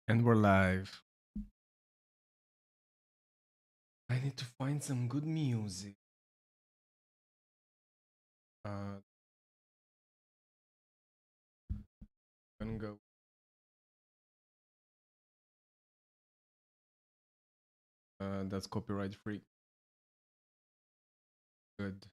And we're live. I need to find some good music. Uh, and go. That's copyright free. Good.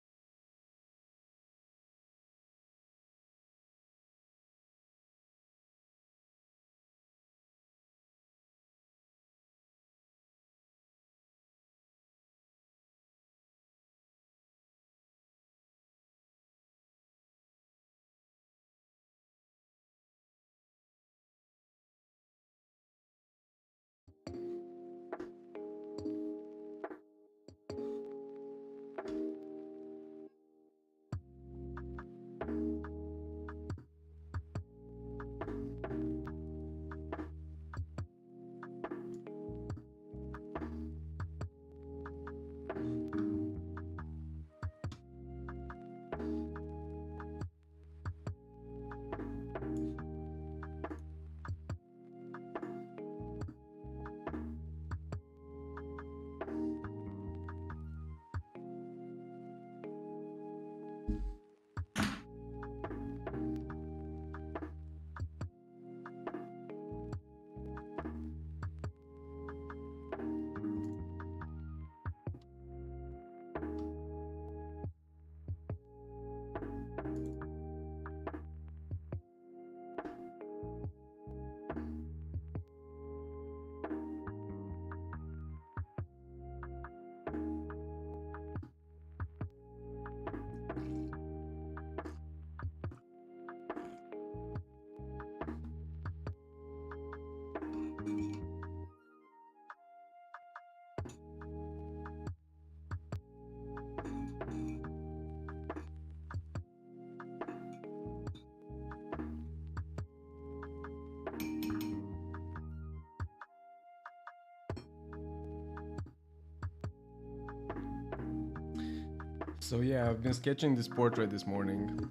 So yeah, I've been sketching this portrait this morning.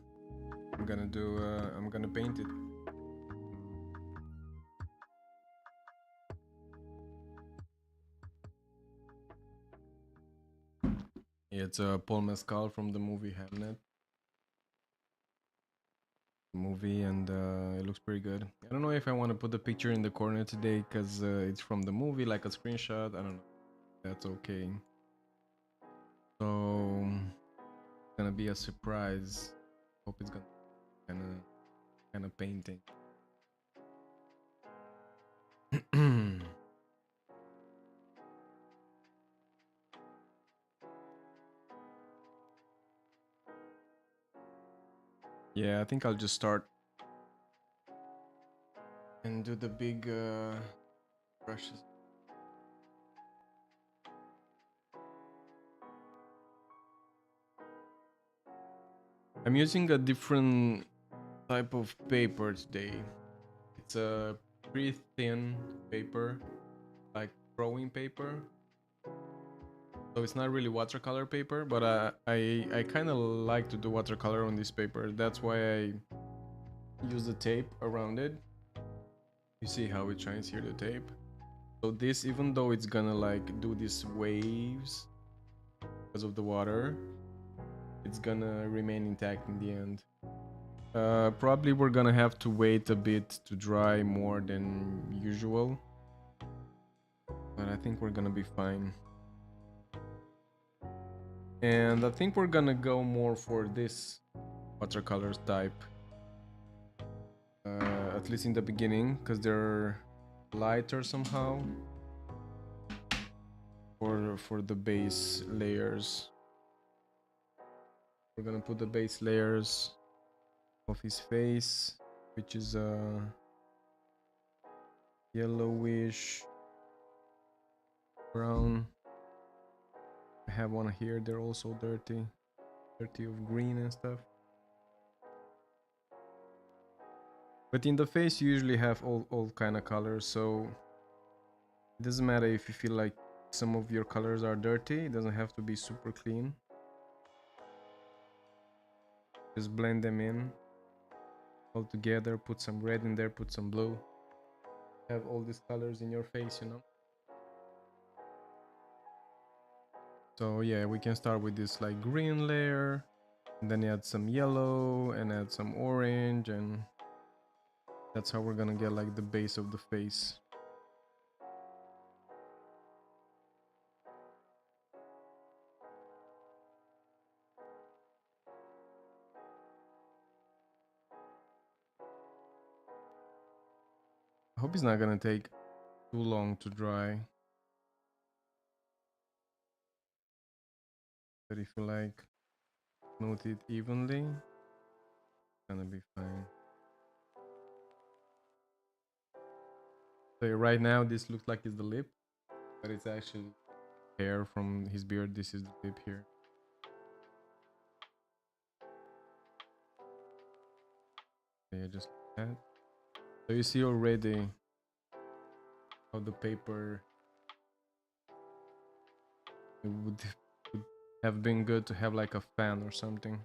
I'm gonna do. I'm gonna paint it. It's Paul Mescal from the movie Hamnet. Movie, and it looks pretty good. I don't know if I want to put the picture in the corner today because it's from the movie, like a screenshot. I don't know. That's okay. So it's gonna be a surprise. Hope it's gonna kind of painting. Yeah, I think I'll just start and do the big brushes. I'm using a different type of paper today. It's a pretty thin paper, like drawing paper. So it's not really watercolor paper, but I kind of like to do watercolor on this paper. That's why I use the tape around it. You see how it shines here, the tape. So this, even though it's gonna like do these waves because of the water, it's gonna remain intact in the end. Probably we're gonna have to wait a bit to dry more than usual, but I think we're gonna be fine. And I think we're gonna go more for this watercolor type, at least in the beginning, because they're lighter somehow for the base layers. We're gonna put the base layers of his face, which is yellowish brown. I have one here, they're also dirty of green and stuff. But in the face you usually have all kind of colors, so it doesn't matter if you feel like some of your colors are dirty, it doesn't have to be super clean. Just blend them in all together, put some red in there, put some blue. have all these colors in your face, you know. So yeah, we can start with this like green layer, and then add some yellow and add some orange, and that's how we're gonna get like the base of the face. I hope it's not gonna take too long to dry. But if you like smooth it evenly, it's gonna be fine. So right now this looks like it's the lip, but it's actually hair from his beard. This is the lip here. Yeah, just like that. So you see already how the paper, it would have been good to have like a fan or something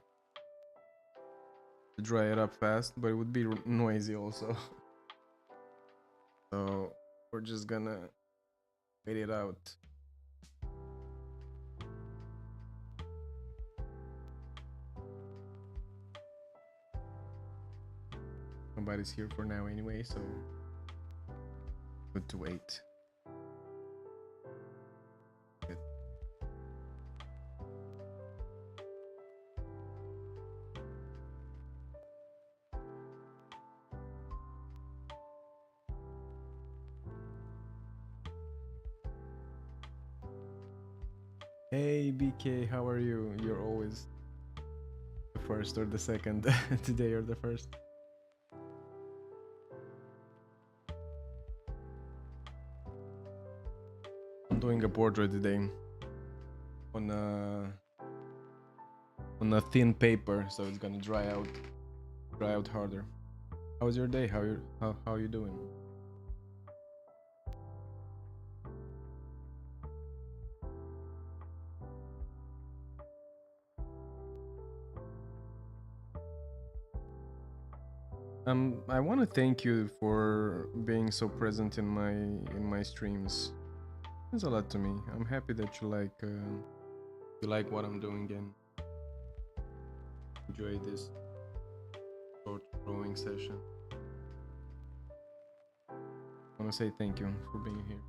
to dry it up fast, but it would be noisy also. So we're just gonna wait it out. Nobody's here for now anyway, so good to wait. Good. Hey BK, how are you? You're always the first or the second. Today you're the first. I'm doing a portrait today on a thin paper, so it's gonna dry out harder. How's your day? How are you doing? I want to thank you for being so present in my streams. It means a lot to me. I'm happy that you like what I'm doing and enjoy this short drawing session. I want to say thank you for being here.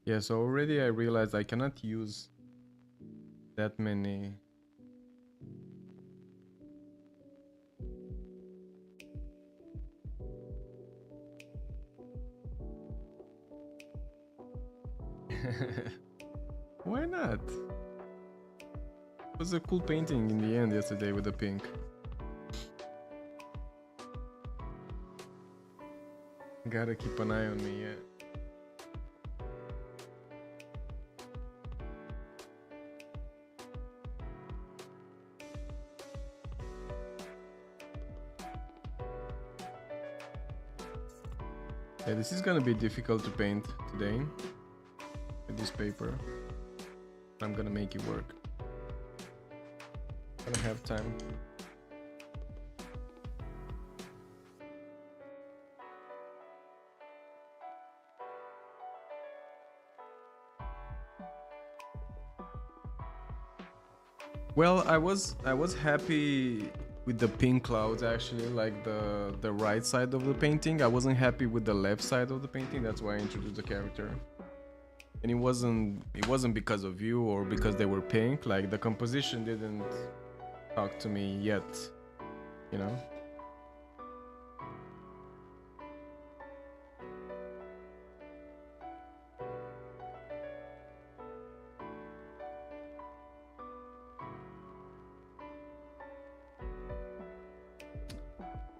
Yeah, so already I realized I cannot use that many. Why not? It was a cool painting in the end yesterday with the pink. Gotta keep an eye on me, yeah. Yeah, this is gonna be difficult to paint today with this paper. I'm gonna make it work. I don't have time. Well, I was happy with the pink clouds actually, like the right side of the painting. I wasn't happy with the left side of the painting. That's why I introduced the character. And it wasn't because of you or because they were pink. Like the composition didn't talk to me yet, you know?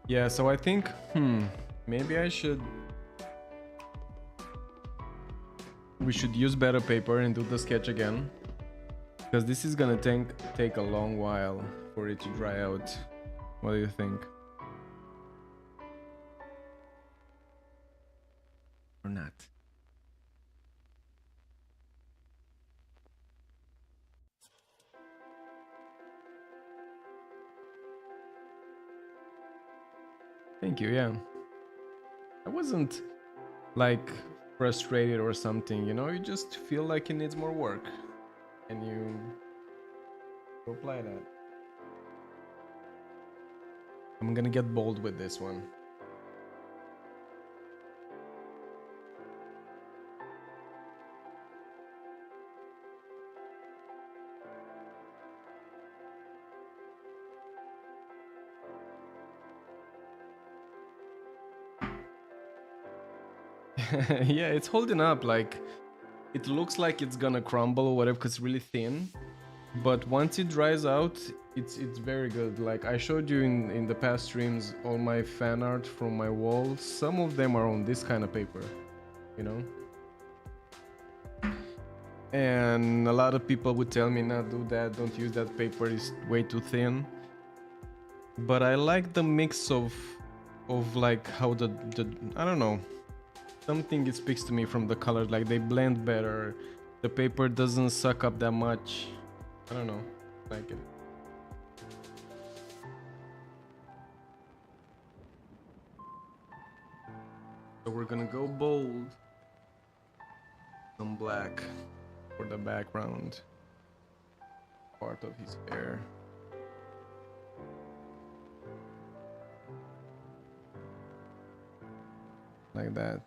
Yeah, so I think maybe we should use better paper and do the sketch again, because this is gonna take a long while for it to dry out. What do you think? or not. Thank you, yeah. I wasn't like frustrated or something, you know, you just feel like it needs more work and you apply that. I'm gonna get bold with this one. Yeah, it's holding up. Like, it looks like it's gonna crumble or whatever because it's really thin. But once it dries out, it's very good. Like I showed you in the past streams, all my fan art from my walls. Some of them are on this kind of paper, you know. And a lot of people would tell me, "Not do that. Don't use that paper. It's way too thin." But I like the mix of like how the I don't know, something it speaks to me from the colors. Like they blend better. The paper doesn't suck up that much. I don't know, like it. So we're gonna go bold. Some black for the background part of his hair. Like that.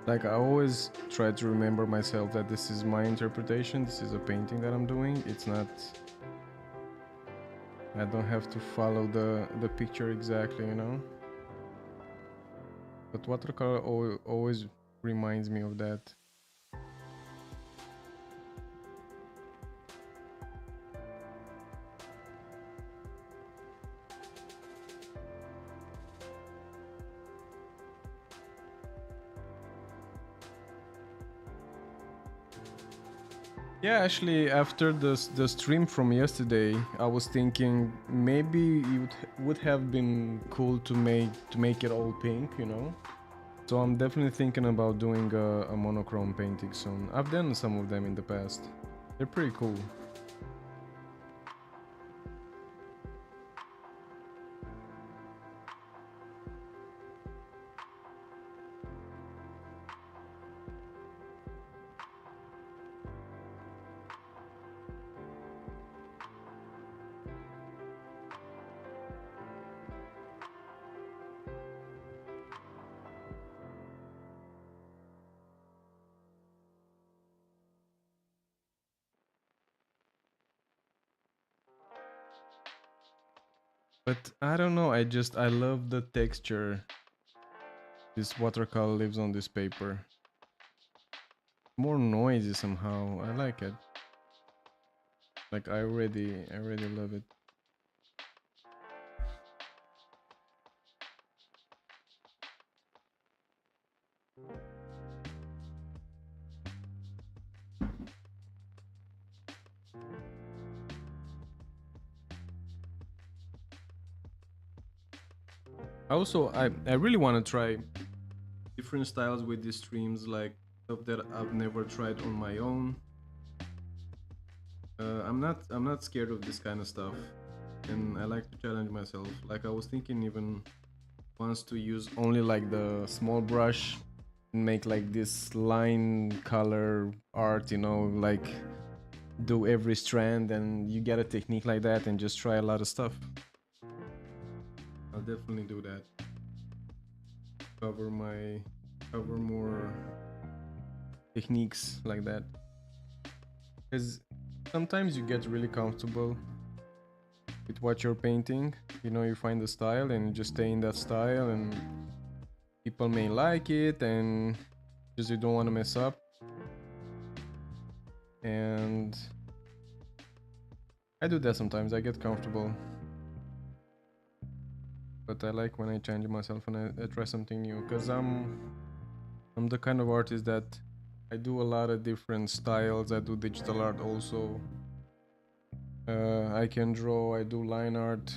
Like I always try to remember myself that this is my interpretation, this is a painting that I'm doing. It's not, I don't have to follow the picture exactly, you know. But watercolor always reminds me of that. Yeah, actually, after the stream from yesterday, I was thinking maybe it would have been cool to make it all pink, you know. So I'm definitely thinking about doing a monochrome painting soon. I've done some of them in the past. They're pretty cool. But I don't know, I love the texture this watercolor leaves on this paper. More noisy somehow. I like it. Like I already love it. Also, I really want to try different styles with these streams, like stuff that I've never tried on my own. I'm not scared of this kind of stuff, and I like to challenge myself. Like I was thinking even once to use only like the small brush and make like this line color art, you know, like do every strand and you get a technique like that and just try a lot of stuff. I'll definitely do that. Cover more techniques like that, because sometimes you get really comfortable with what you're painting, you know, you find the style and you just stay in that style, and People may like it and just you don't want to mess up. And I do that sometimes. I get comfortable. But I like when I change myself and I try something new, because I'm the kind of artist that I do a lot of different styles. I do digital art also. I can draw, I do line art.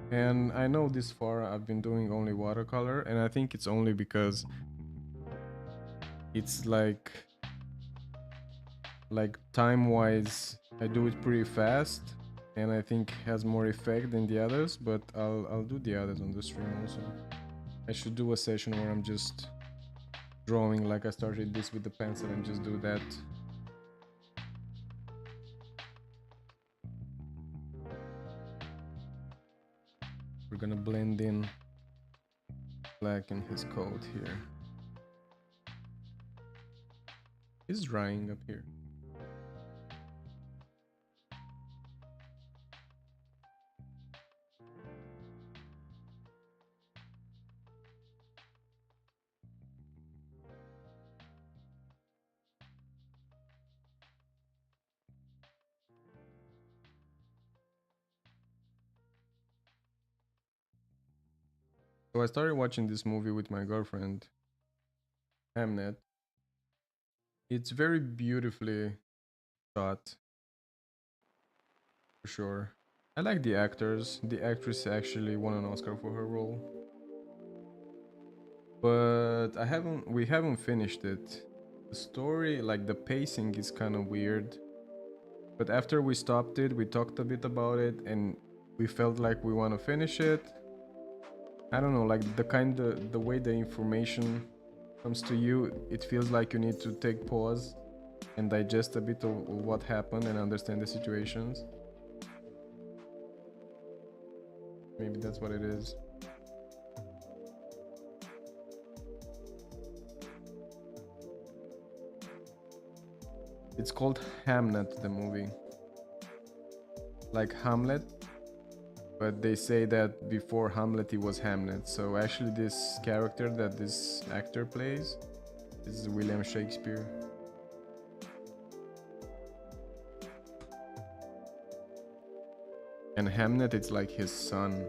And I know this far I've been doing only watercolor, and I think it's only because it's like time-wise I do it pretty fast, and I think has more effect than the others, but I'll do the others on the stream also. I should do a session where I'm just drawing, like I started this with the pencil, and just do that. We're gonna blend in black in his coat here. It's drying up here. So I started watching this movie with my girlfriend, Hamnet. It's very beautifully shot, for sure. I like the actors. The actress actually won an Oscar for her role. But we haven't finished it. The story, like the pacing is kind of weird. But after we stopped it, we talked a bit about it and we felt like we want to finish it. I don't know, like the way the information comes to you, it feels like you need to take pause and digest a bit of what happened and understand the situations. Maybe that's what it is. It's called Hamnet, the movie. Like Hamlet, but they say that before Hamlet he was Hamnet. So actually this character that this actor plays is Wiliam Shakespeare. And Hamnet, it's like his son.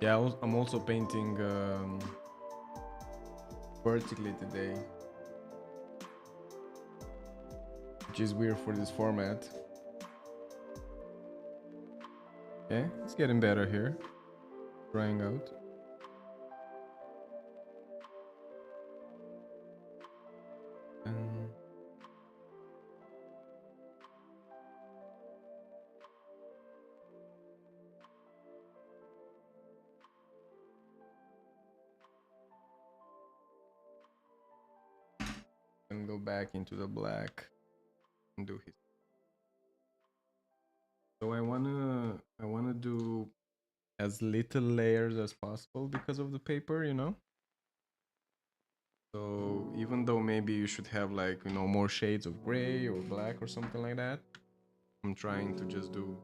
Yeah, I'm also painting vertically today, which is weird for this format. Okay, it's getting better here. Drying out. And go back into the black and do his. So I wanna do as little layers as possible because of the paper, you know. So even though maybe you should have like, you know, more shades of gray or black or something like that, I'm trying to just do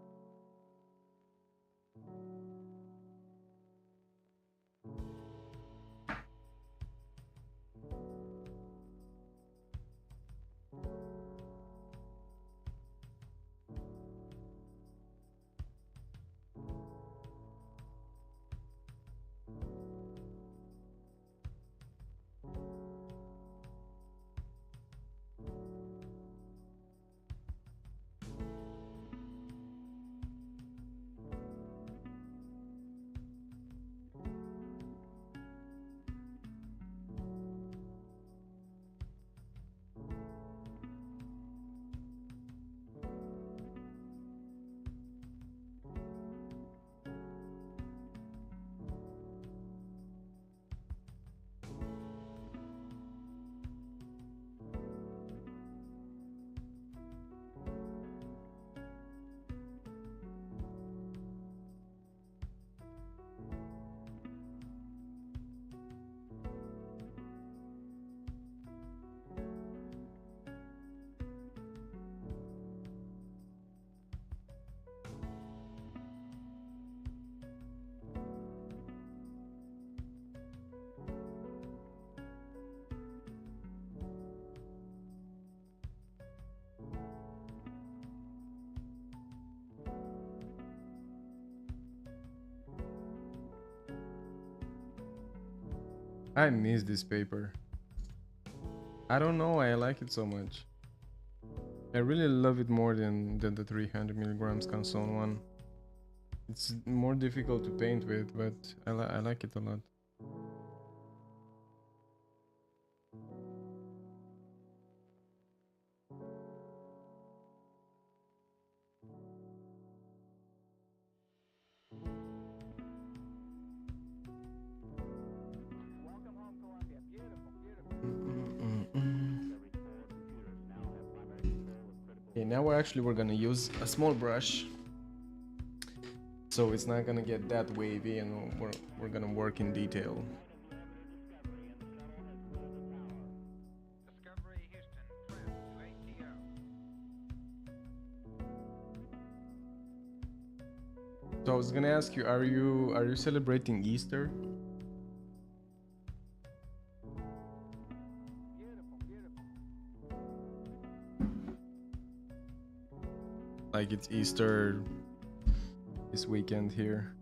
I miss this paper. I don't know why I like it so much. I really love it more than the 300 milligrams Canson one. It's more difficult to paint with, but I like it a lot. Okay, now we're gonna use a small brush, so it's not gonna get that wavy, and we're gonna work in detail. So I was gonna ask you, are you celebrating Easter? Like it's Easter this weekend here.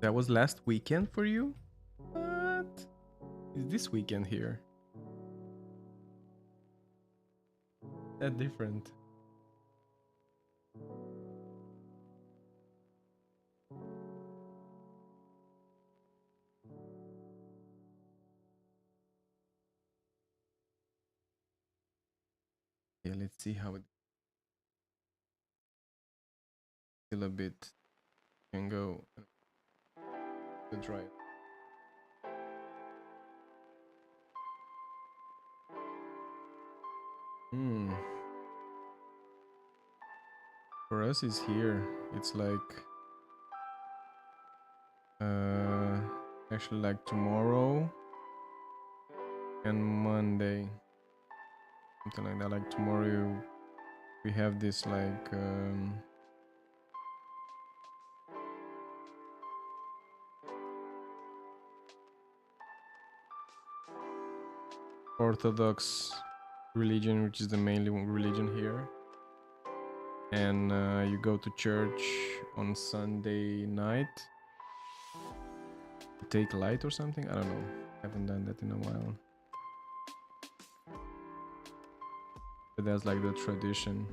That was last weekend for you? What? Is this weekend here? That different. Yeah, let's see how it still a bit can go to dry. For us is here. It's like actually like tomorrow and Monday. Something like that. Like tomorrow we have this like Orthodox religion, which is the main religion here, and you go to church on Sunday night to take light or something. I don't know. Haven't done that in a while, but that's like the tradition.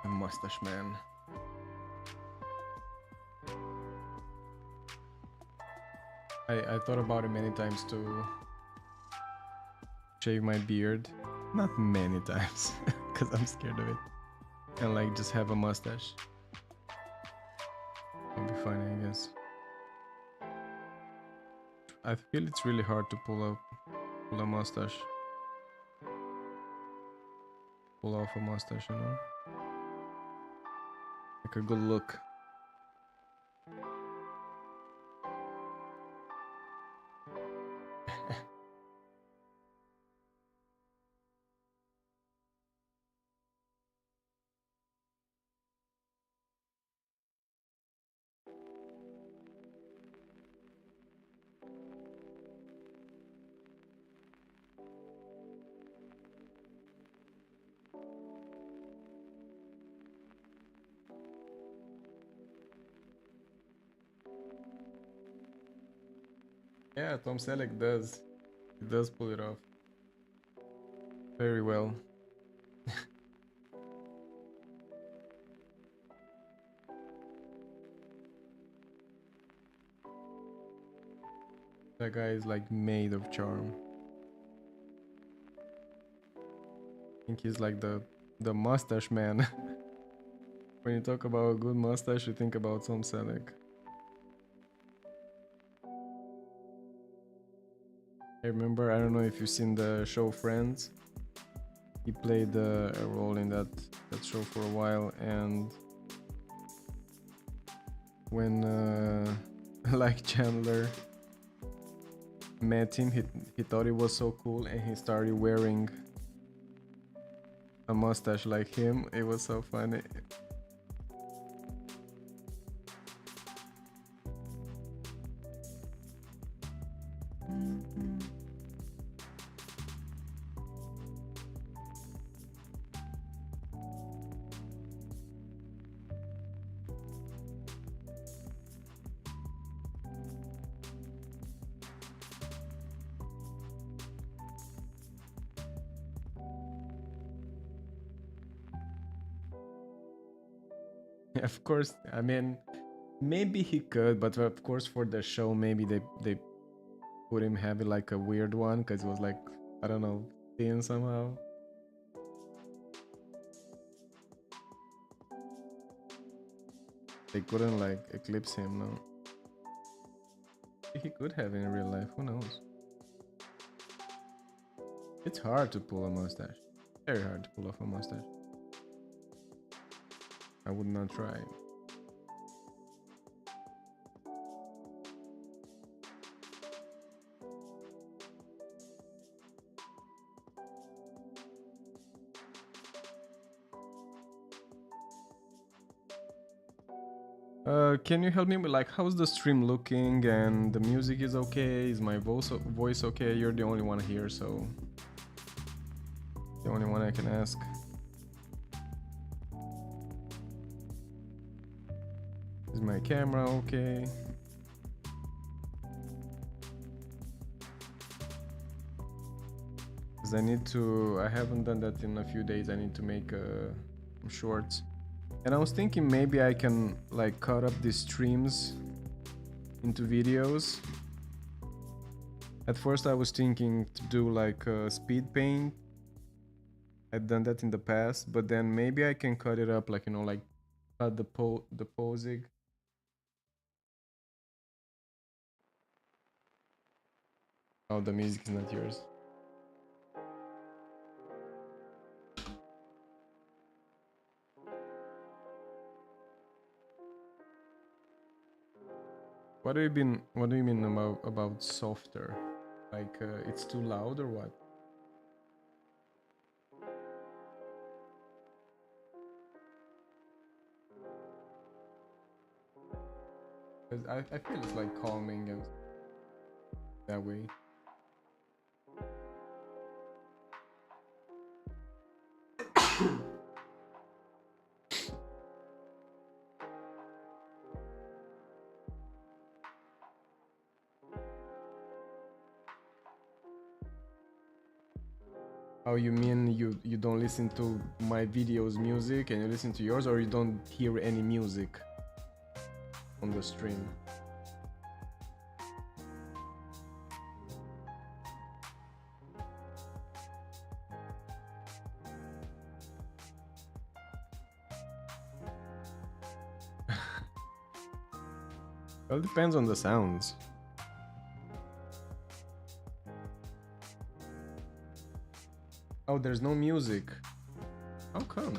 The mustache man. I thought about it many times to shave my beard. Not many times, because I'm scared of it. And like just have a mustache. That'll be funny, I guess. I feel it's really hard to pull a mustache. Pull off a mustache, you know? Like a good look. Yeah, Tom Selleck does. He does pull it off very well. That guy is like made of charm. I think he's like the mustache man. When you talk about a good mustache, you think about Tom Selleck. I remember, I don't know if you've seen the show Friends. He played a role in that show for a while, and when like Chandler met him, he thought it was so cool, and he started wearing a mustache like him. It was so funny. Of course, I mean, maybe he could, but of course for the show, maybe they put him having like a weird one because it was like, I don't know, thin somehow. They couldn't like eclipse him, no. He could have in real life, who knows? It's hard to pull a mustache. Very hard to pull off a mustache. I would not try. Can you help me with like how's the stream looking and the music is okay? Is my voice okay? You're the only one here, so the only one I can ask. Is my camera okay? Because I haven't done that in a few days. I need to make shorts. And I was thinking maybe I can like cut up these streams into videos. At first I was thinking to do like speed paint. I'd done that in the past, but then maybe I can cut it up like, you know, like cut the posing. Oh, the music is not yours. What do you mean about softer? Like it's too loud or what? Because I feel it's like calming and that way. Oh, you mean you don't listen to my videos music and you listen to yours, or you don't hear any music on the stream? Well, it depends on the sounds. Oh, there's no music. How come?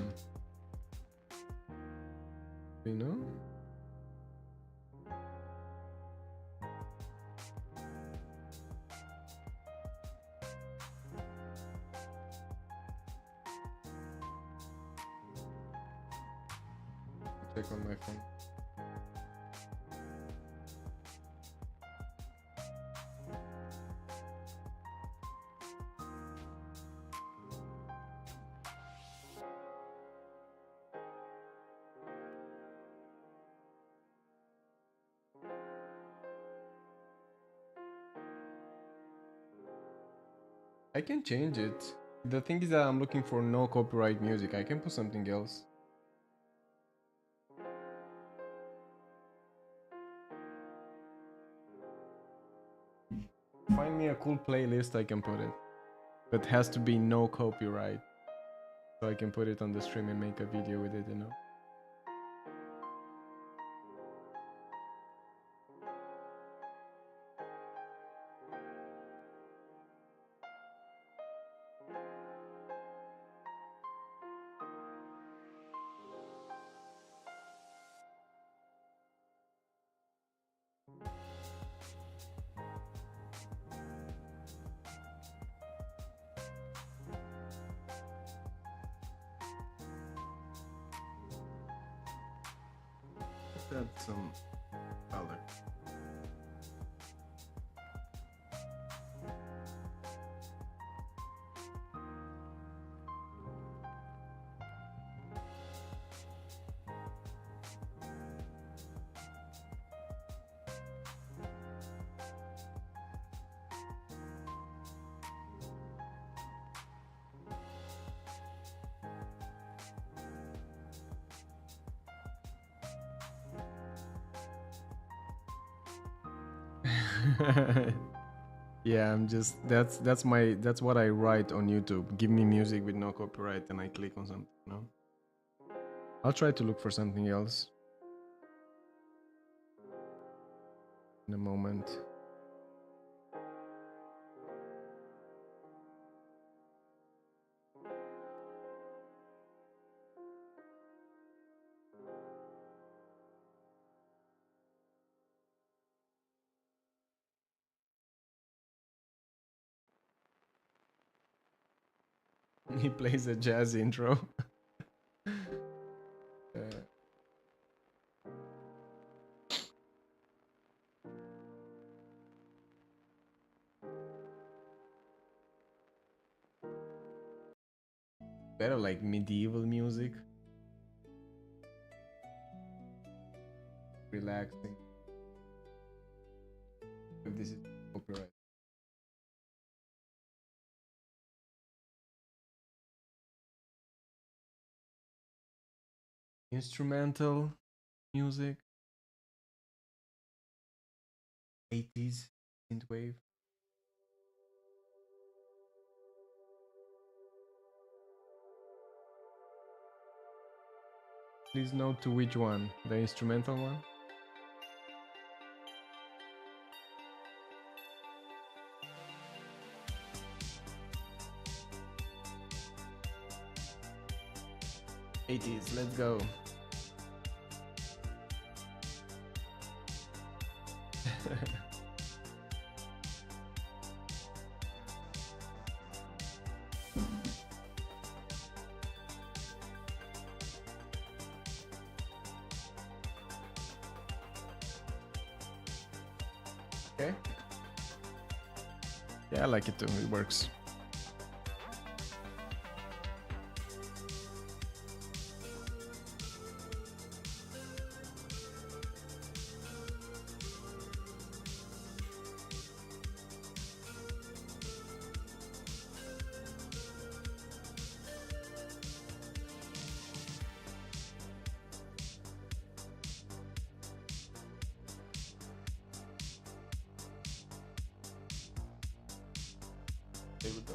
You know? Check on my phone. I can change it. The thing is that I'm looking for no copyright music. I can put something else. Find me a cool playlist, I can put it. But it has to be no copyright. So I can put it on the stream and make a video with it, you know? Let's add some color. Yeah, I'm just that's what I write on YouTube. Give me music with no copyright, and I click on something, you know? I'll try to look for something else in a moment. He plays a jazz intro. Better like medieval music. Relaxing. If this is copyright. Instrumental music. 80s synthwave. Please note to which one? The instrumental one? '80s, let's go. Okay. Yeah, I like it too. It works. Play with the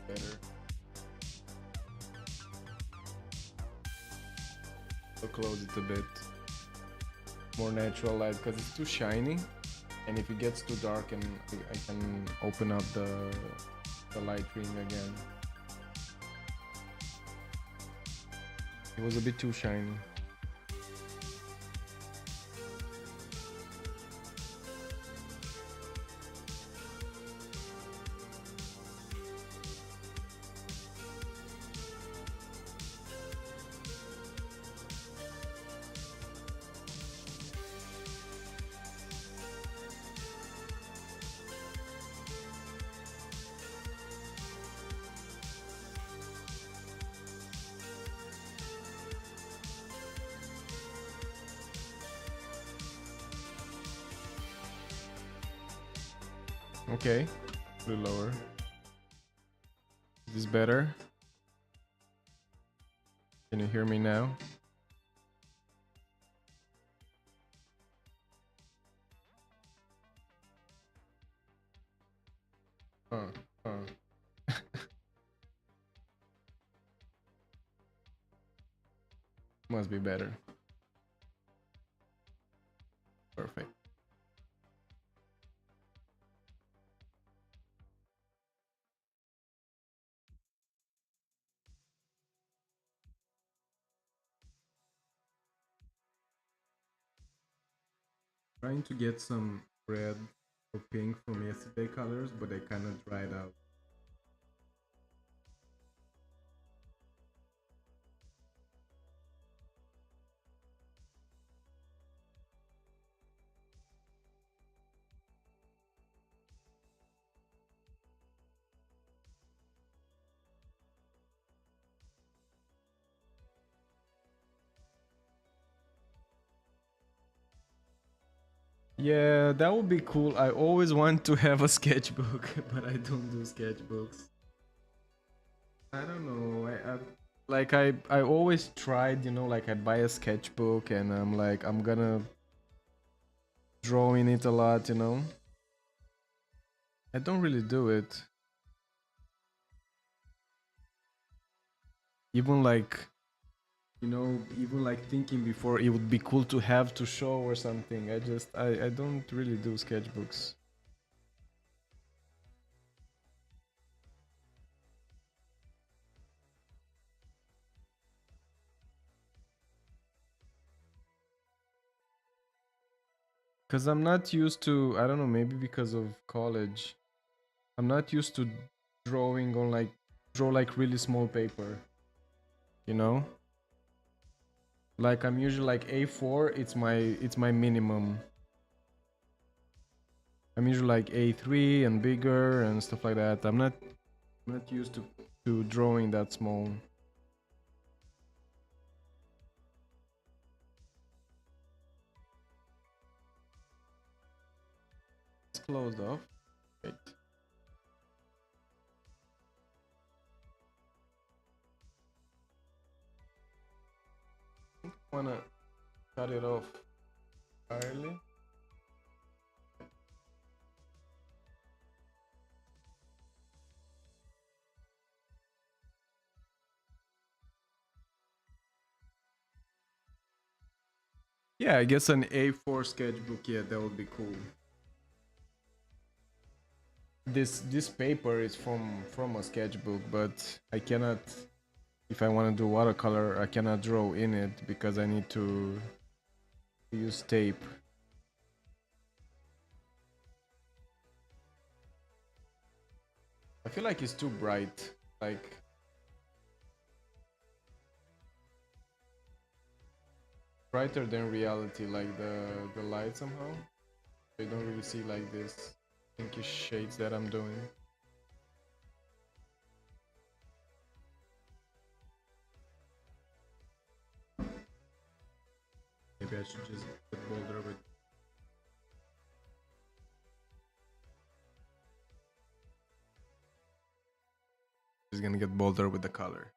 better. So close it a bit. More natural light because it's too shiny, and if it gets too dark, and I can open up the light ring again. It was a bit too shiny. Okay, a little lower. Is this better? Can you hear me now? Must be better. Perfect. Trying to get some red or pink from yesterday colors, but they kind of dried out. Yeah, that would be cool. I always want to have a sketchbook, but I don't do sketchbooks. I don't know. I always tried, you know, like I'd buy a sketchbook and I'm like I'm gonna draw in it a lot, you know. I don't really do it. Even like, you know, even like thinking before it would be cool to have to show or something. I don't really do sketchbooks. Cause I'm not used to, I don't know, maybe because of college. I'm not used to drawing on like draw like really small paper. You know? Like I'm usually like A4, it's my minimum. I'm usually like A3 and bigger and stuff like that. I'm not used to drawing that small. It's closed off. Wait. I wanna cut it off entirely. Yeah, I guess an A4 sketchbook, yeah, that would be cool. This paper is from a sketchbook, but I cannot, if I want to do watercolor, I cannot draw in it because I need to use tape. I feel like it's too bright, like brighter than reality, like the light somehow. I don't really see like this pinkish shades that I'm doing. Maybe I should just get bolder with. Just gonna get bolder with the color.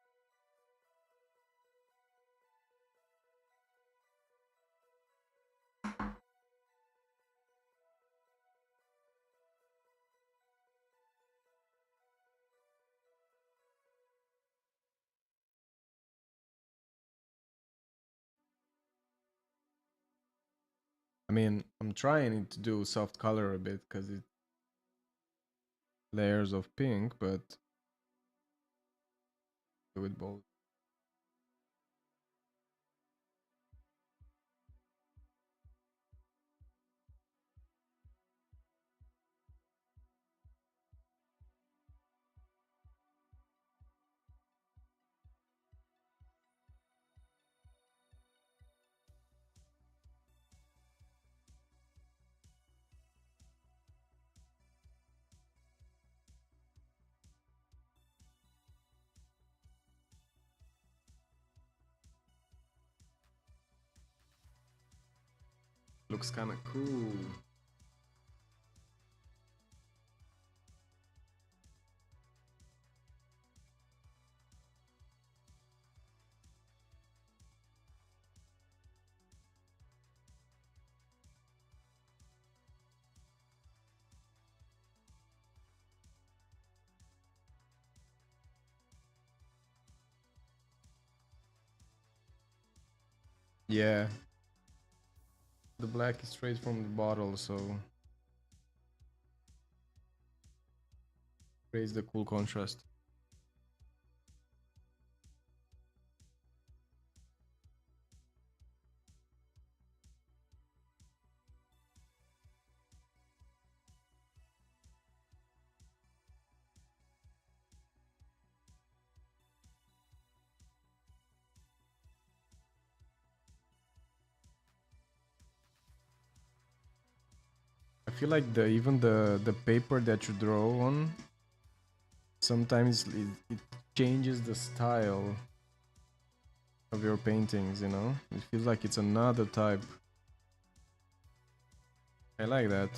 I mean, I'm trying to do soft color a bit because it layers of pink, but do it both. Looks kind of cool. Yeah, the black is straight from the bottle, so creates the cool contrast. I feel like the even the paper that you draw on sometimes it changes the style of your paintings. You know, it feels like it's another type. I like that.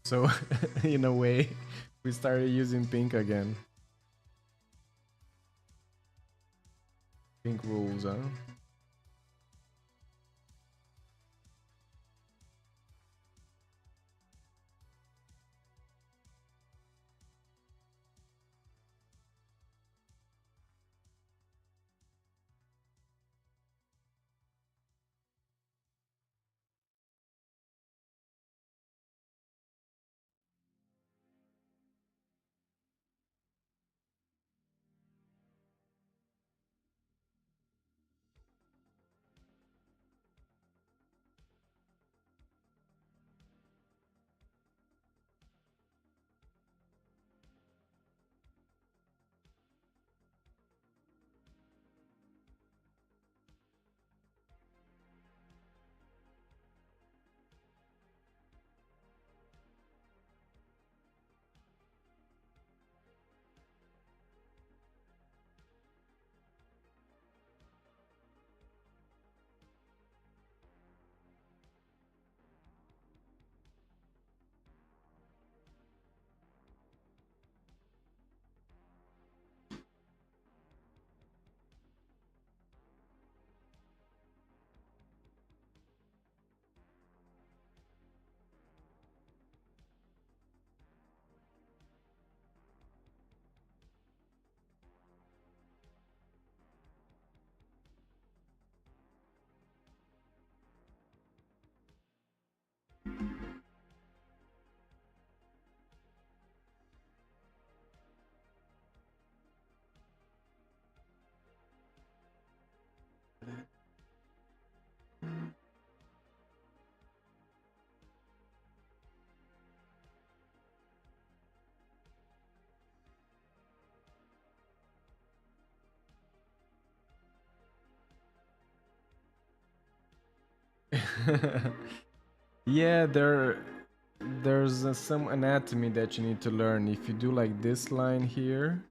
So in a way, we started using pink again. Pink rules, huh? Yeah, there's some anatomy that you need to learn. If you do like this line here,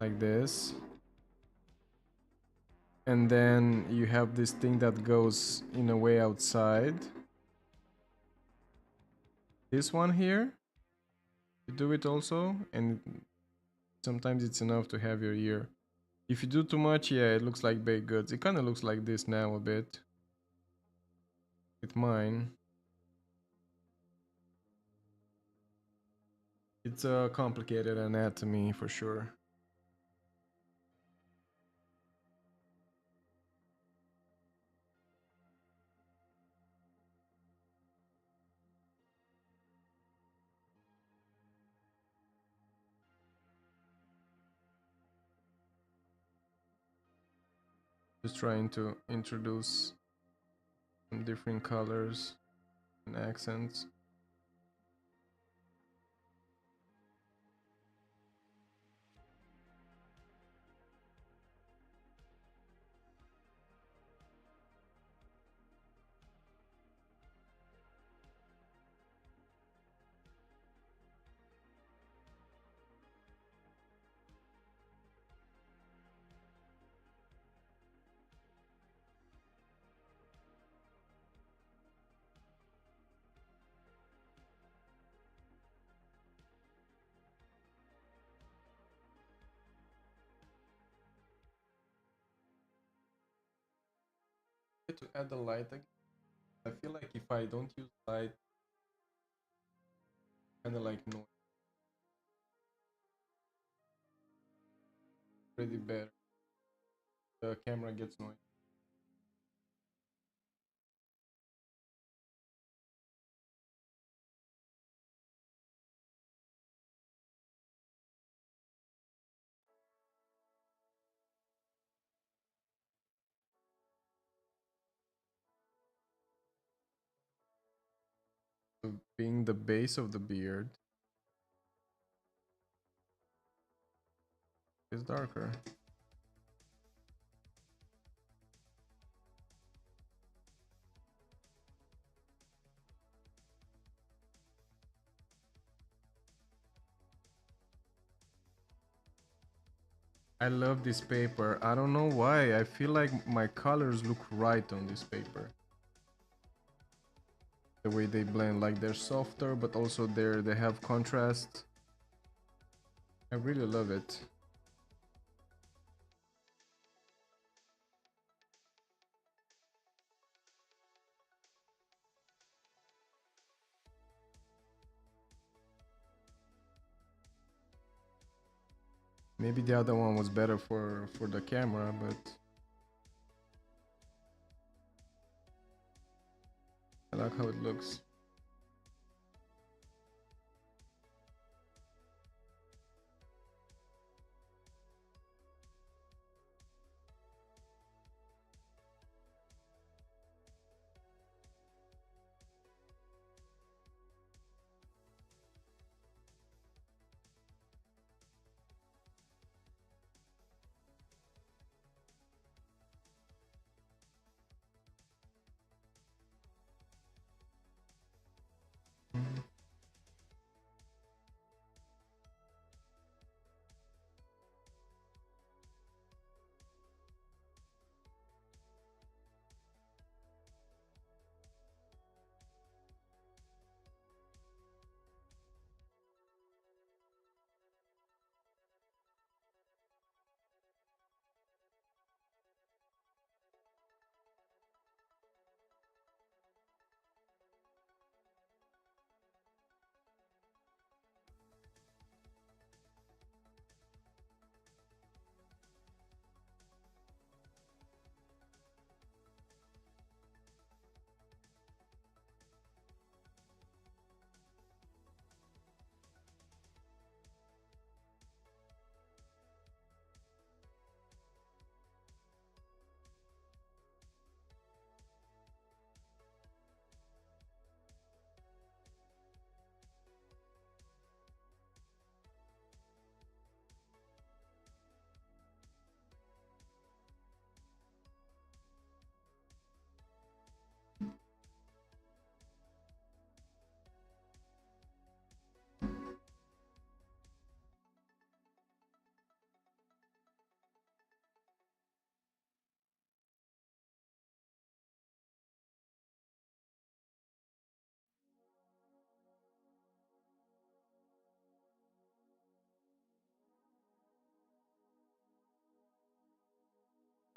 like this, and then you have this thing that goes in a way outside. This one here, you do it also, and sometimes it's enough to have your ear. If you do too much, yeah, it looks like baked goods. It kind of looks like this now a bit with mine. It's a complicated anatomy for sure. Just trying to introduce some different colors and accents. To add the light again, I feel like if I don't use light, kind of like noise, pretty better. The camera gets noise. So being the base of the beard is darker. I love this paper. I don't know why. I feel like my colors look right on this paper. The way they blend, like they're softer, but also they have contrast. I really love it. Maybe the other one was better for the camera, but I like how it looks.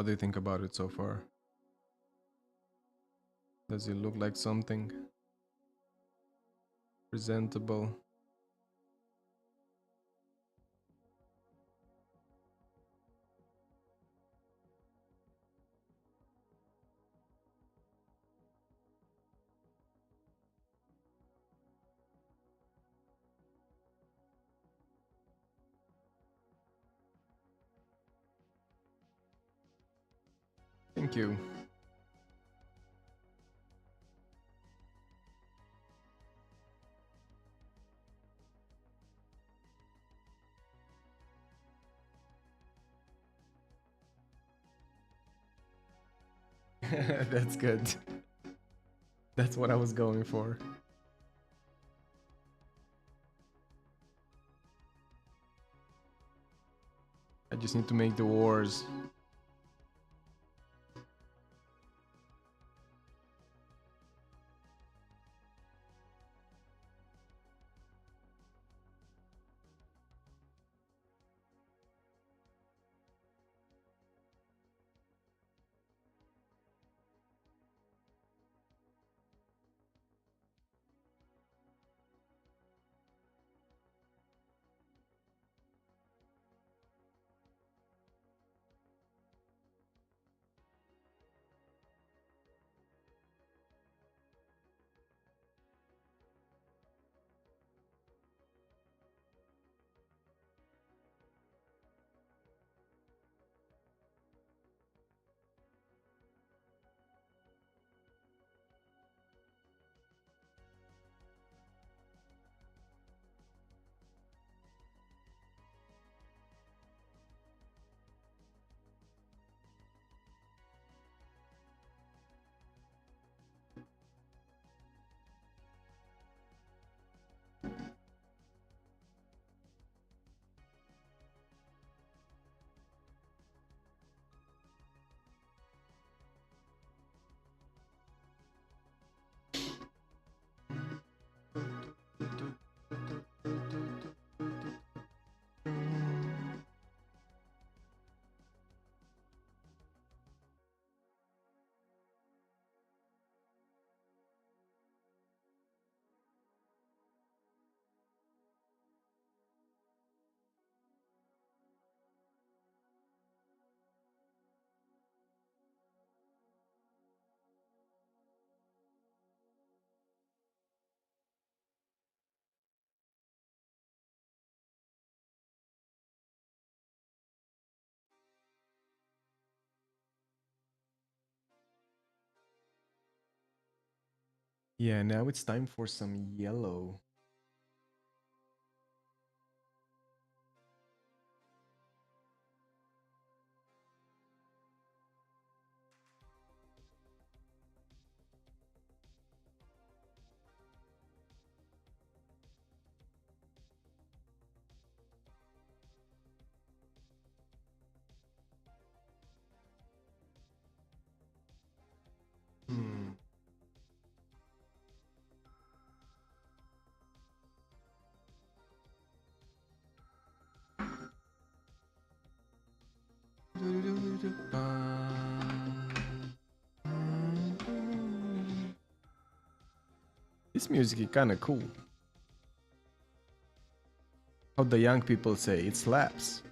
What do you think about it so far? Does it look like something presentable? Thank you. That's good. That's what I was going for. I just need to make the wars. Yeah, now it's time for some yellow. Hmm. This music is kind of cool. How the young people say, it slaps.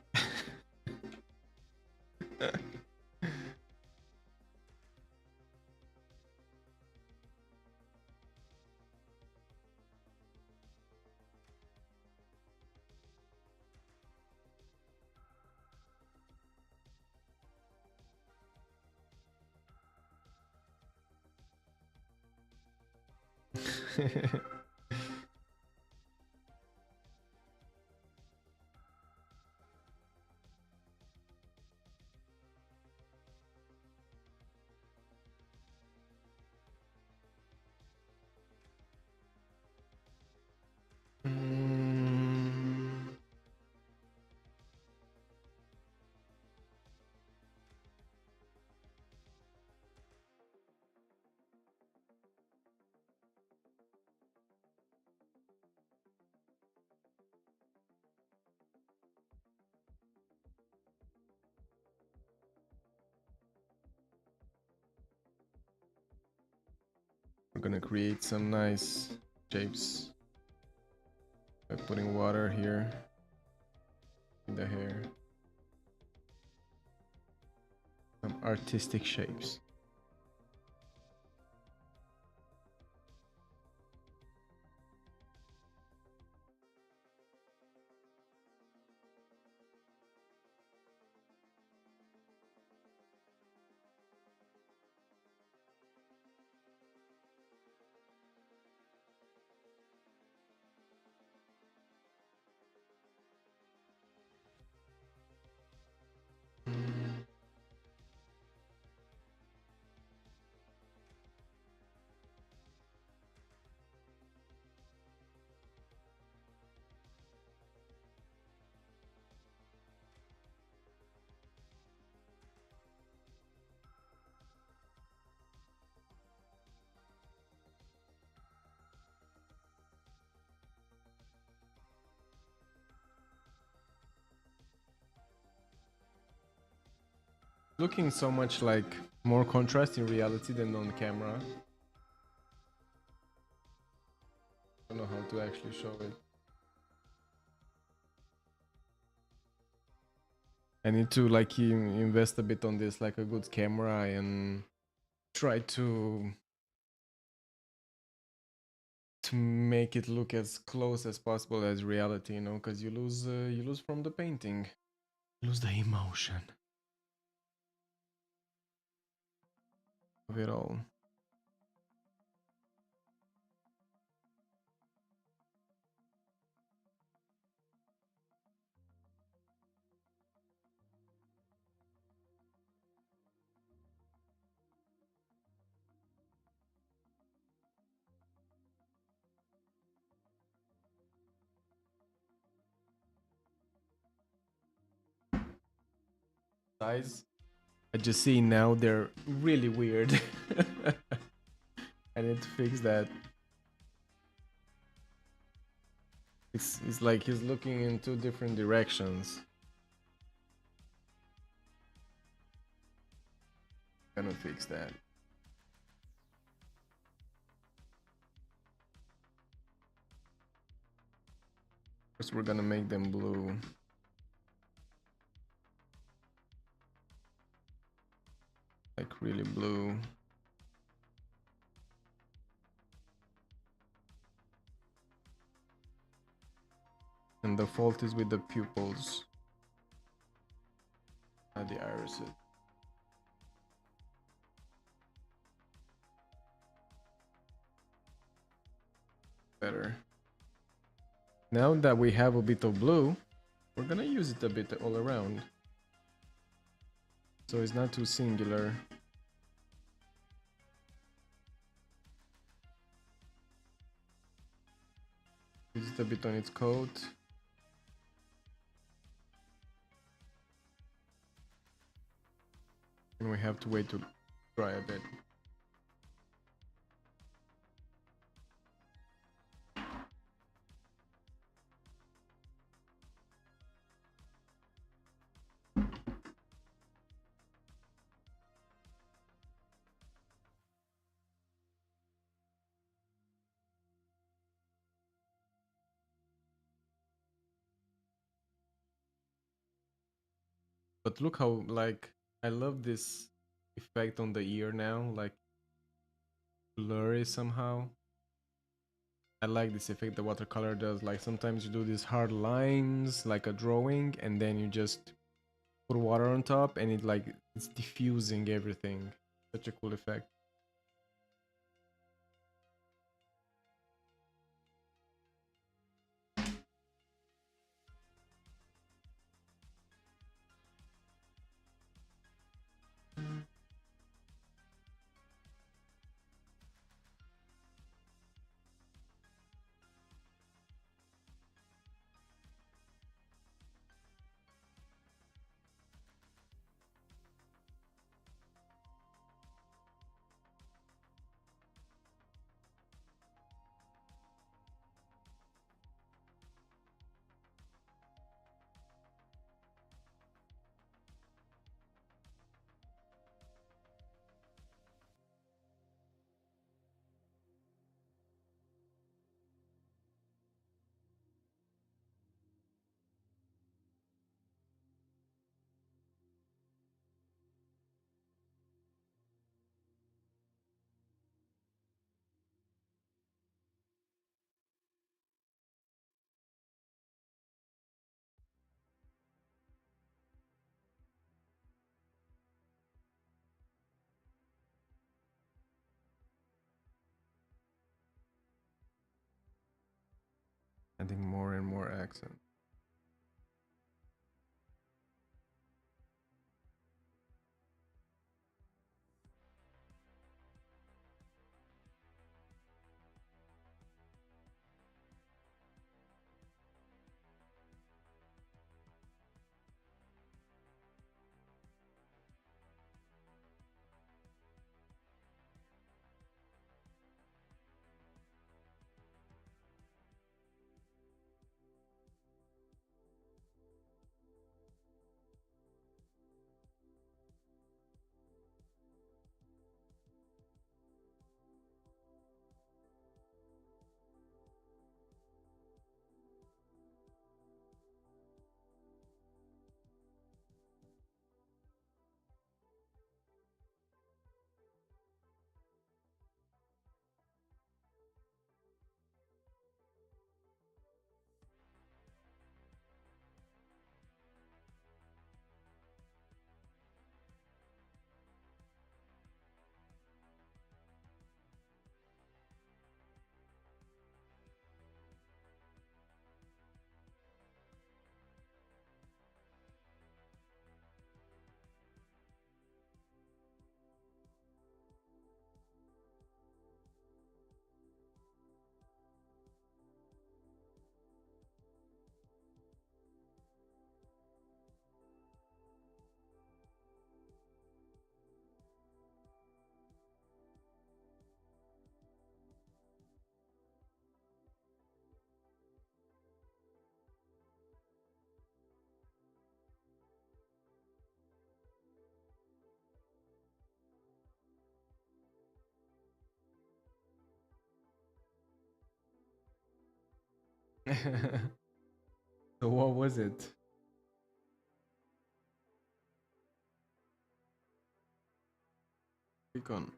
Mm. We're gonna create some nice shapes by putting water here in the hair. Some artistic shapes. Looking so much like more contrast in reality than on camera. I don't know how to actually show it. I need to like invest a bit on this, like a good camera, and try to make it look as close as possible as reality, you know, because you lose from the painting, you lose the emotion of it all. Size, I just see now they're really weird. I need to fix that. It's like he's looking in two different directions. Gonna fix that. First we're gonna make them blue. Like really blue. And the fault is with the pupils. Not the irises. Better. Now that we have a bit of blue, we're gonna use it a bit all around. So it's not too singular. Use it a bit on its coat. And we have to wait to dry a bit. But look how, like, I love this effect on the ear now, like blurry somehow. I like this effect the watercolor does. Like sometimes you do these hard lines like a drawing, and then you just put water on top and it like it's diffusing everything. Such a cool effect. Adding more and more accent. So what was it? Click on.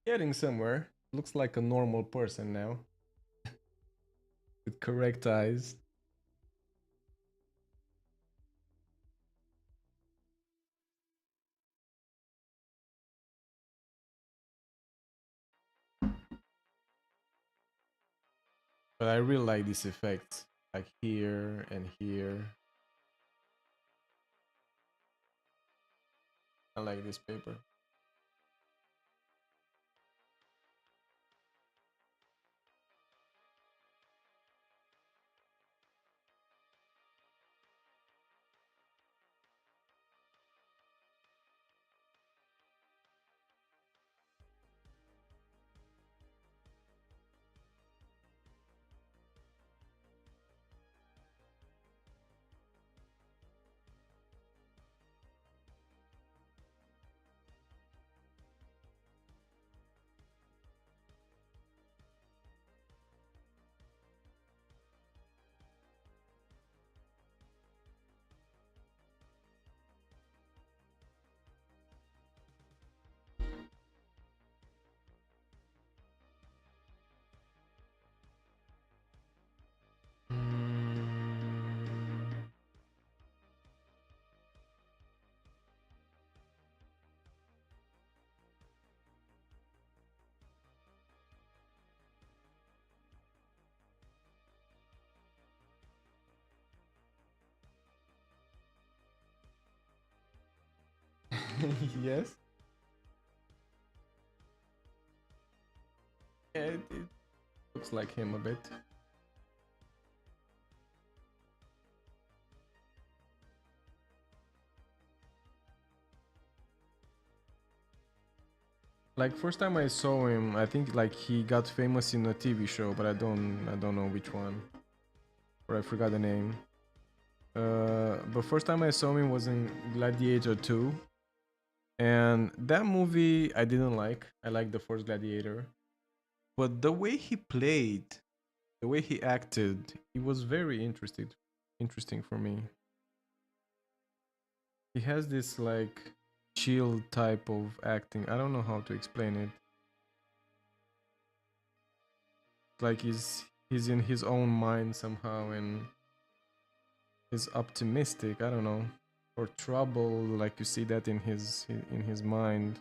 Getting somewhere. Looks like a normal person now. With correct eyes. But I really like these effects. Like here and here. I like this paper. Mm. Yes. Yeah, it looks like him a bit. Like first time I saw him, I think like he got famous in a TV show, but I don't know which one, or I forgot the name. But first time I saw him was in Gladiator 2, and that movie I didn't like. I liked the first Gladiator, but the way he played, the way he acted, it was very interesting for me. He has this like chill type of acting. I don't know how to explain it. Like he's in his own mind somehow, and he's optimistic. I don't know, or trouble. Like you see that in his mind.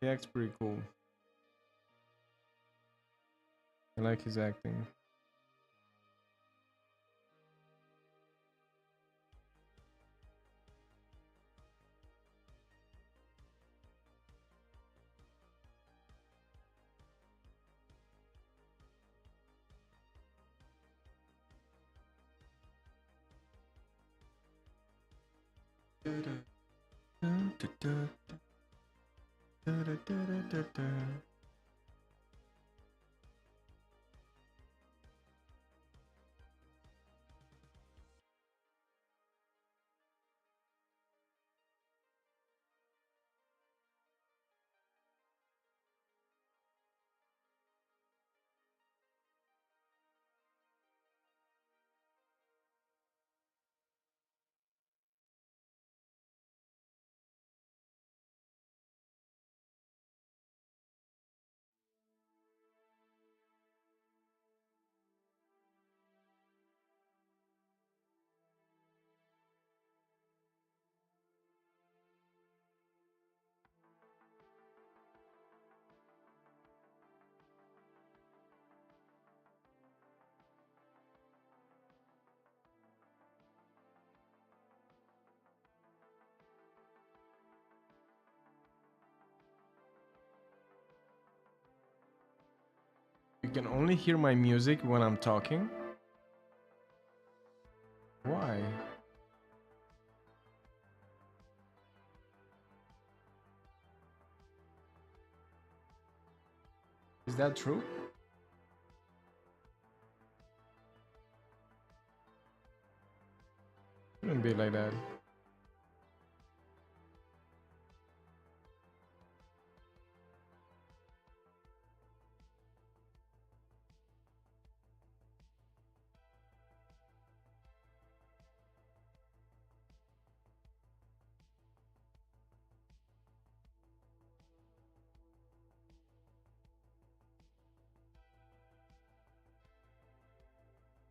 He acts pretty cool. I like his acting. You can only hear my music when I'm talking. Why? Is that true? Shouldn't be like that.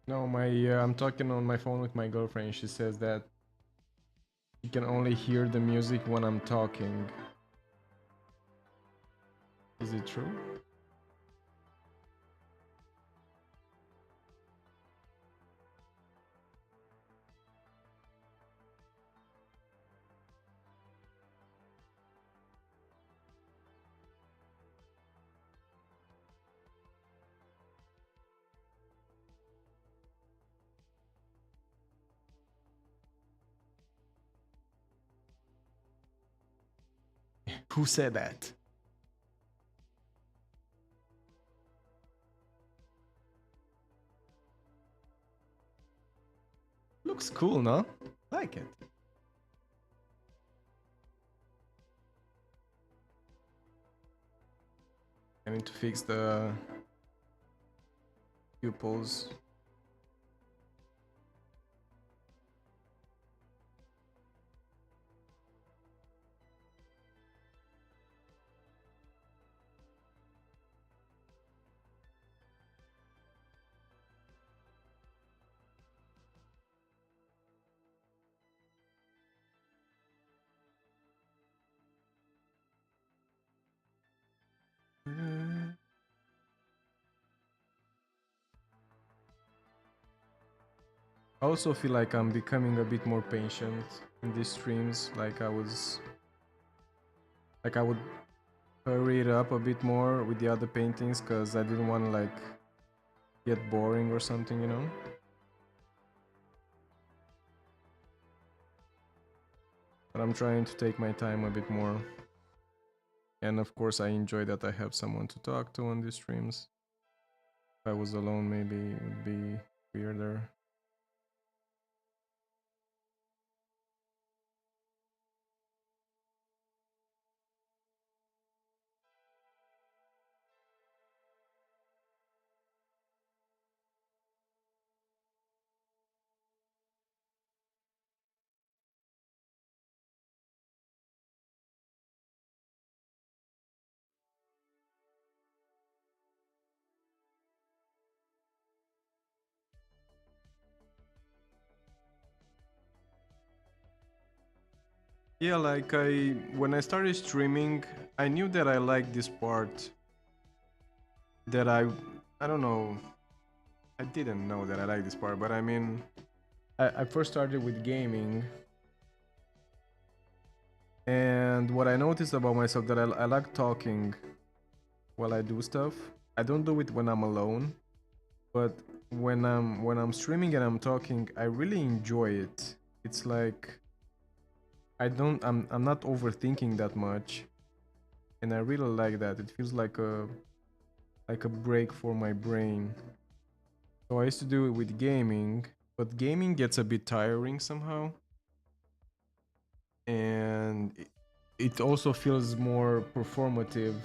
No, my I'm talking on my phone with my girlfriend. She says that you can only hear the music when I'm talking. Is it true? Who said that? Looks cool, no? Like it. I need to fix the pupils. I also feel like I'm becoming a bit more patient in these streams. Like I would hurry it up a bit more with the other paintings because I didn't want to like get boring or something, you know? But I'm trying to take my time a bit more. And of course, I enjoy that I have someone to talk to on these streams. If I was alone, maybe it would be weirder. Yeah, like when I started streaming, I knew that I liked this part. That I don't know. I didn't know that I liked this part, but I mean, I first started with gaming, and what I noticed about myself that I like talking while I do stuff. I don't do it when I'm alone, but when I'm streaming and I'm talking, I really enjoy it. It's like I'm not overthinking that much, and I really like that. It feels like a break for my brain. So I used to do it with gaming, but gaming gets a bit tiring somehow, and it also feels more performative.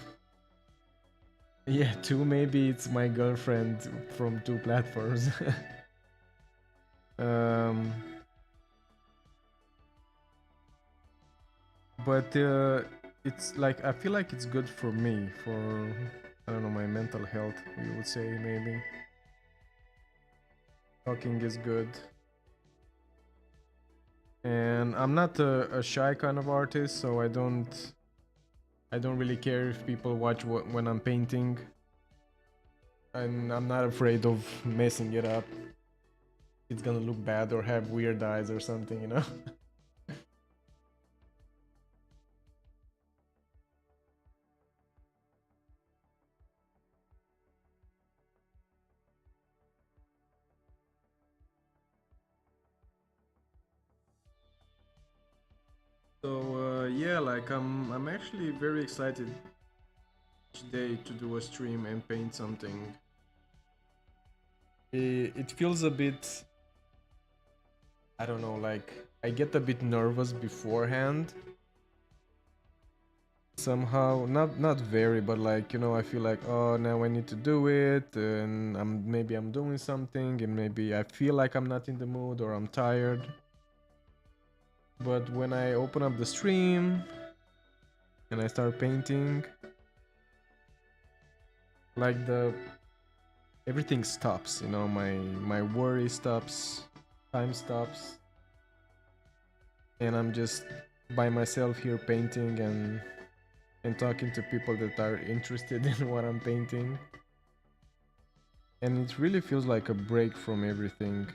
Yeah, two, maybe it's my girlfriend from two platforms. um, but it's like I feel like it's good for me, for I don't know, my mental health. We would say maybe talking is good. And I'm not a shy kind of artist, so I don't really care if people watch when I'm painting. And I'm not afraid of messing it up. It's gonna look bad or have weird eyes or something, you know? So yeah, like I'm actually very excited each day to do a stream and paint something. It feels a bit, I don't know, like I get a bit nervous beforehand. Somehow, not very, but like, you know, I feel like, oh, now I need to do it, and I'm doing something, and maybe I feel like I'm not in the mood or I'm tired. But when I open up the stream and I start painting, like the everything stops, you know, my worry stops, time stops, and I'm just by myself here painting and talking to people that are interested in what I'm painting. And it really feels like a break from everything.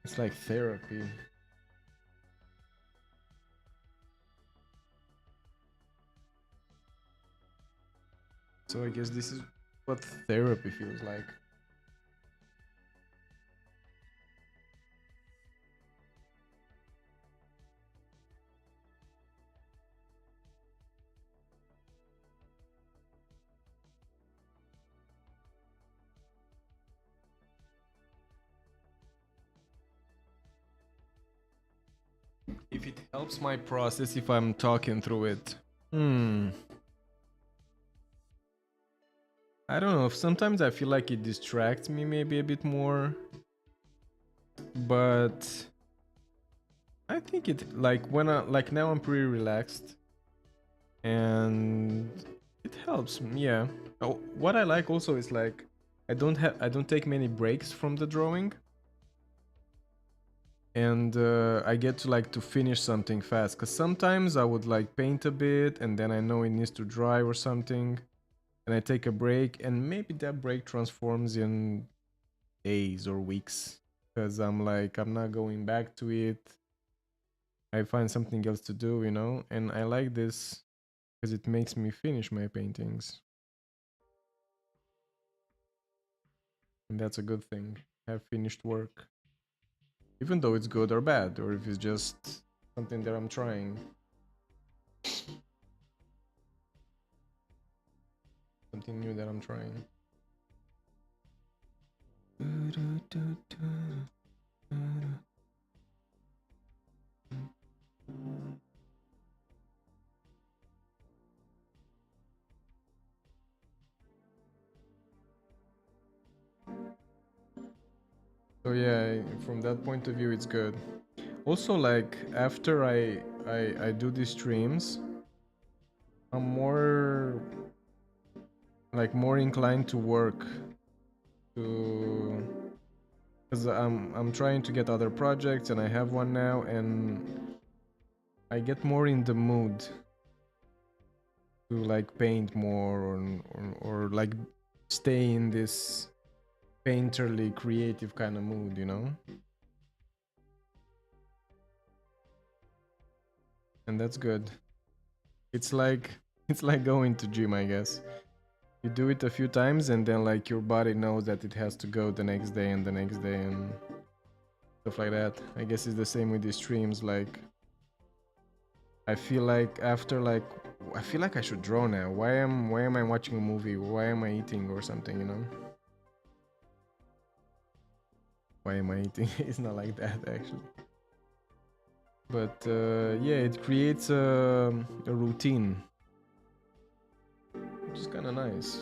It's like therapy. So I guess this is what therapy feels like. If it helps my process if I'm talking through it. Hmm. I don't know. Sometimes I feel like it distracts me maybe a bit more. But I think it like when I like now I'm pretty relaxed and it helps me, yeah. Oh, what I like also is like I don't take many breaks from the drawing, and I get to like to finish something fast because sometimes I would like paint a bit and then I know it needs to dry or something, and I take a break and maybe that break transforms in days or weeks because I'm like I'm not going back to it. I find something else to do, you know, and I like this because it makes me finish my paintings, and that's a good thing. Have finished work, even though it's good or bad, or if it's just something that I'm trying, something new that I'm trying. So yeah, from that point of view, it's good. Also, like after I do these streams, I'm more inclined to work, to because I'm trying to get other projects and I have one now, and I get more in the mood to like paint more, or like stay in this painterly creative kind of mood, you know? And that's good. It's like it's like going to gym, I guess. You do it a few times and then like your body knows that it has to go the next day and the next day and stuff like that. I guess it's the same with these streams. Like I feel like after like I feel like I should draw now. Why am I watching a movie? Why am I eating or something, you know? Why am I eating? It's not like that actually. But yeah, it creates a routine, which is kind of nice.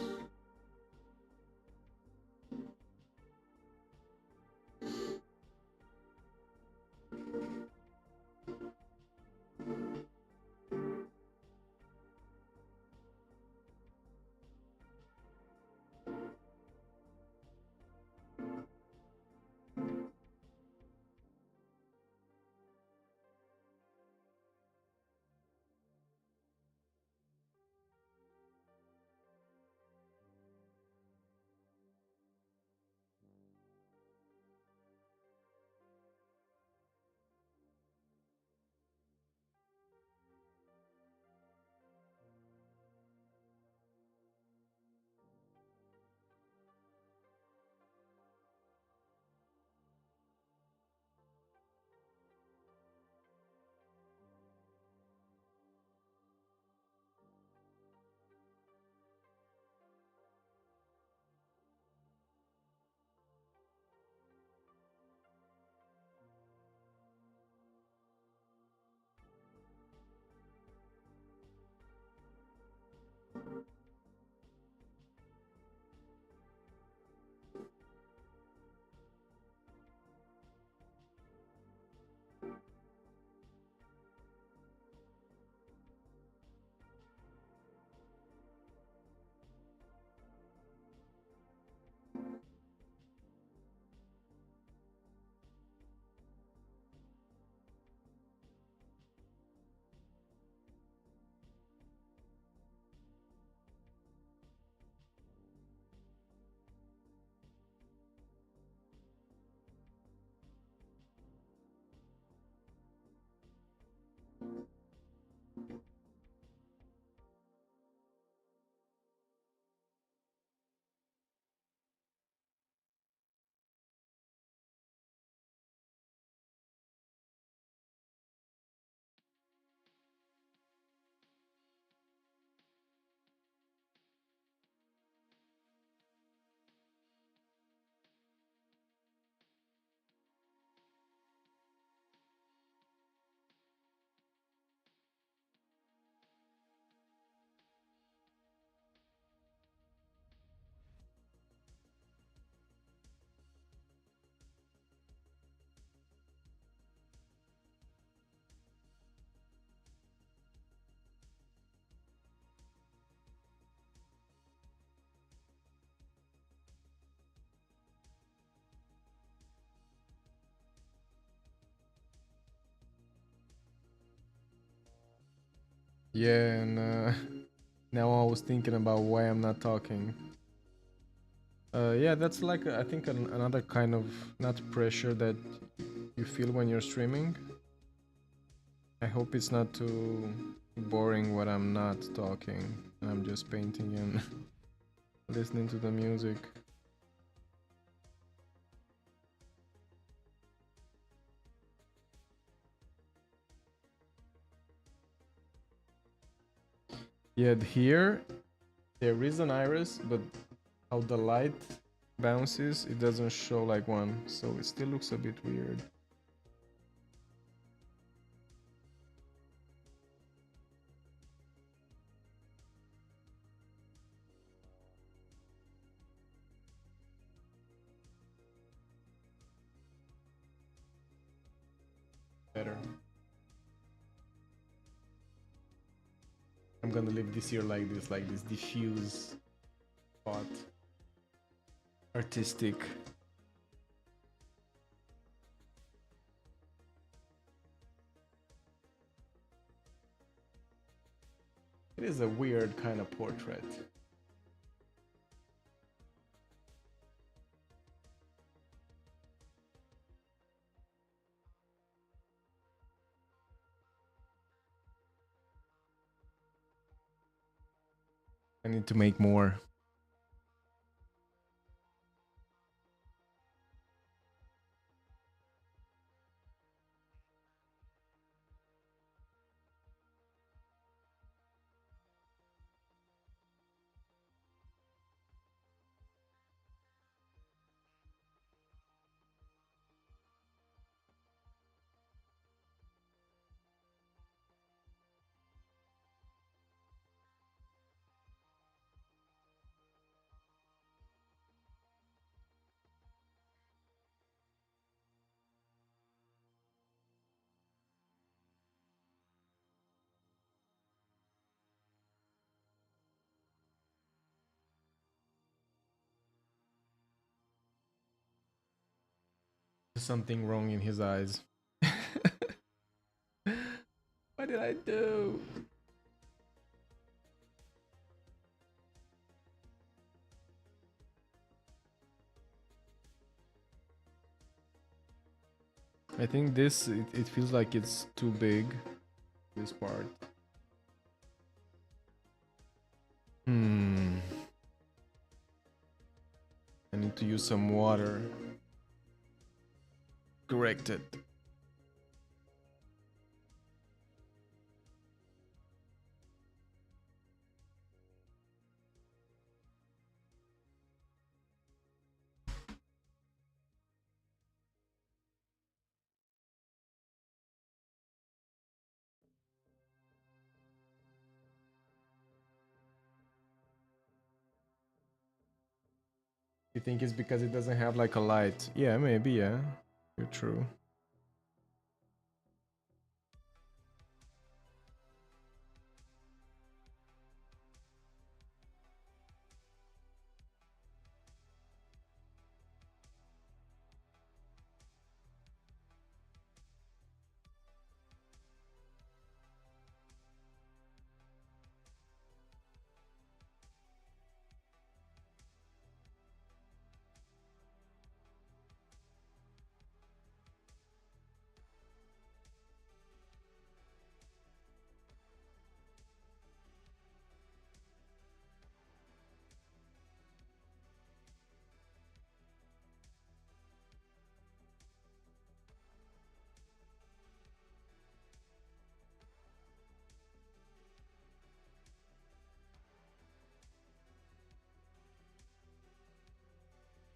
Yeah, and now I was thinking about why I'm not talking. Yeah, that's like I think another kind of not pressure that you feel when you're streaming. I hope it's not too boring when I'm not talking and I'm just painting and listening to the music. Yet here there is an iris, but how the light bounces, it doesn't show like one, so it still looks a bit weird. Better. I'm gonna leave this here like this diffuse spot. Artistic. It is a weird kind of portrait. I need to make more. There's something wrong in his eyes. What did I do? I think this, it feels like it's too big, this part. I need to use some water. Correct it. You think it's because it doesn't have like a light? Yeah, maybe, yeah. You're true.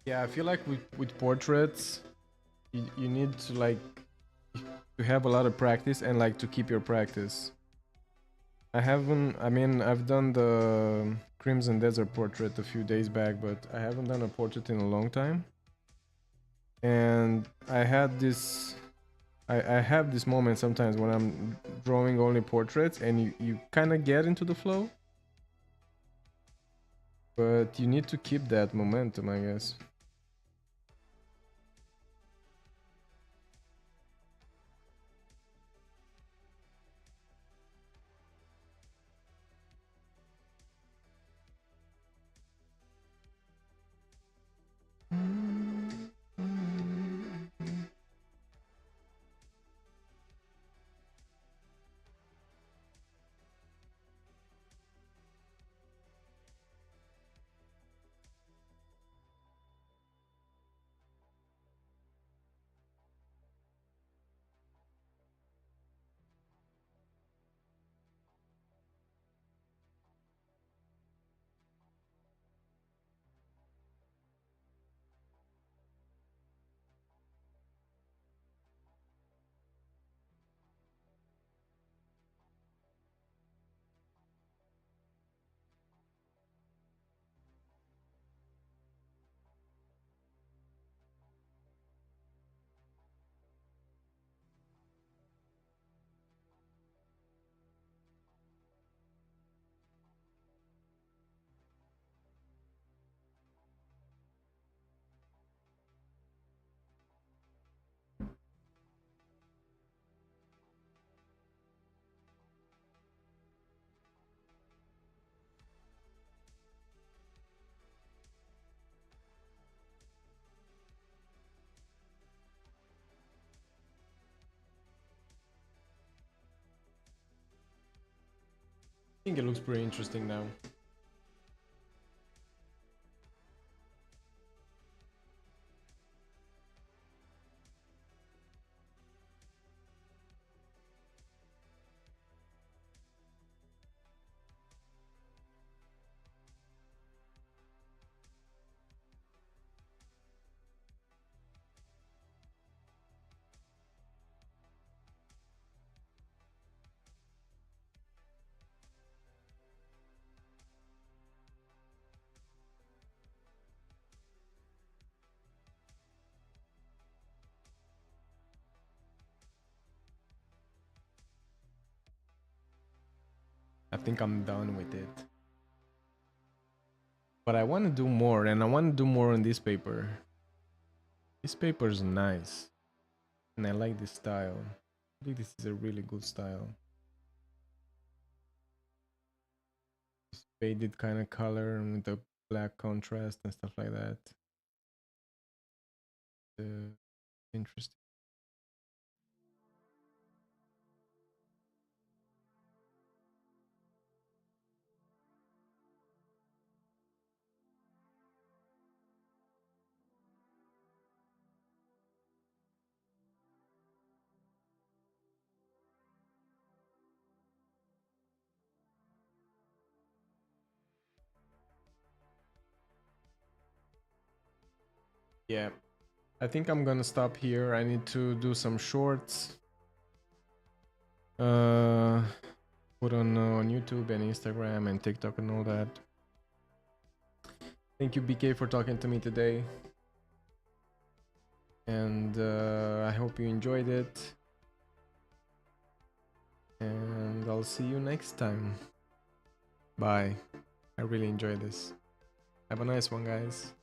Yeah, I feel like with portraits, you need to like to have a lot of practice and like to keep your practice. I mean, I've done the Crimson Desert portrait a few days back, but I haven't done a portrait in a long time. And I have this moment sometimes when I'm drawing only portraits and you kind of get into the flow. But you need to keep that momentum, I guess. think it looks pretty interesting now. I think I'm done with it. But I want to do more, and I want to do more on this paper. This paper is nice, and I like this style. I think this is a really good style. This faded kind of color and with the black contrast and stuff like that. Interesting. Yeah, I think I'm gonna stop here. I need to do some shorts. Put on YouTube and Instagram and TikTok and all that. Thank you, BK, for talking to me today. And I hope you enjoyed it. And I'll see you next time. Bye. I really enjoyed this. Have a nice one, guys.